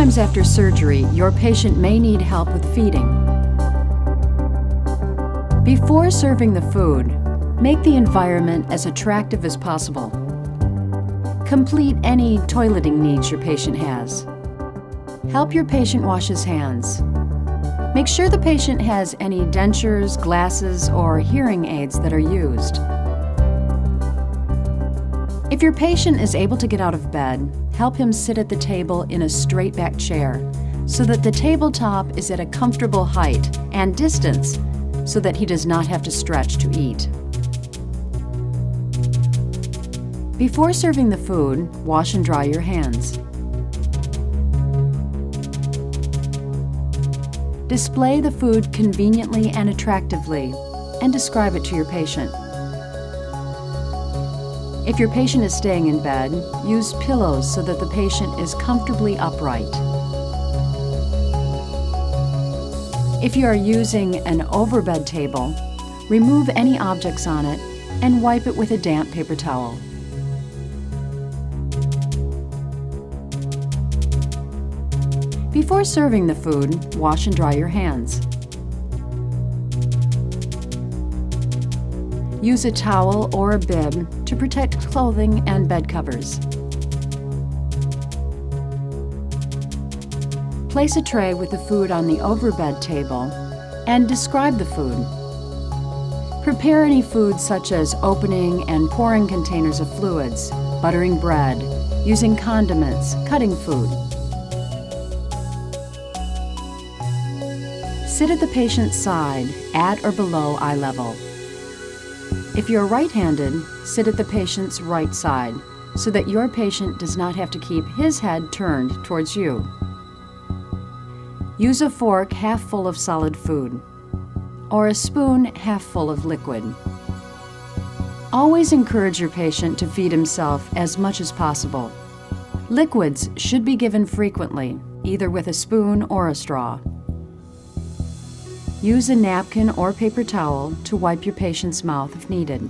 Sometimes after surgery, your patient may need help with feeding. Before serving the food, make the environment as attractive as possible. Complete any toileting needs your patient has. Help your patient wash his hands. Make sure the patient has any dentures, glasses, or hearing aids that are used. If your patient is able to get out of bed, help him sit at the table in a straight-back chair so that the tabletop is at a comfortable height and distance so that he does not have to stretch to eat. Before serving the food, wash and dry your hands. Display the food conveniently and attractively, and describe it to your patient. If your patient is staying in bed, use pillows so that the patient is comfortably upright. If you are using an overbed table, remove any objects on it and wipe it with a damp paper towel. Before serving the food, wash and dry your hands. Use a towel or a bib to protect clothing and bed covers. Place a tray with the food on the overbed table and describe the food. Prepare any food such as opening and pouring containers of fluids, buttering bread, using condiments, cutting food. Sit at the patient's side, at or below eye level. If you're right-handed, sit at the patient's right side so that your patient does not have to keep his head turned towards you. Use a fork half full of solid food or a spoon half full of liquid. Always encourage your patient to feed himself as much as possible. Liquids should be given frequently, either with a spoon or a straw. Use a napkin or paper towel to wipe your patient's mouth if needed.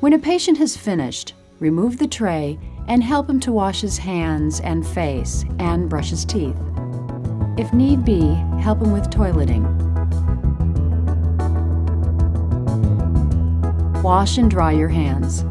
When a patient has finished, remove the tray and help him to wash his hands and face and brush his teeth. If need be, help him with toileting. Wash and dry your hands.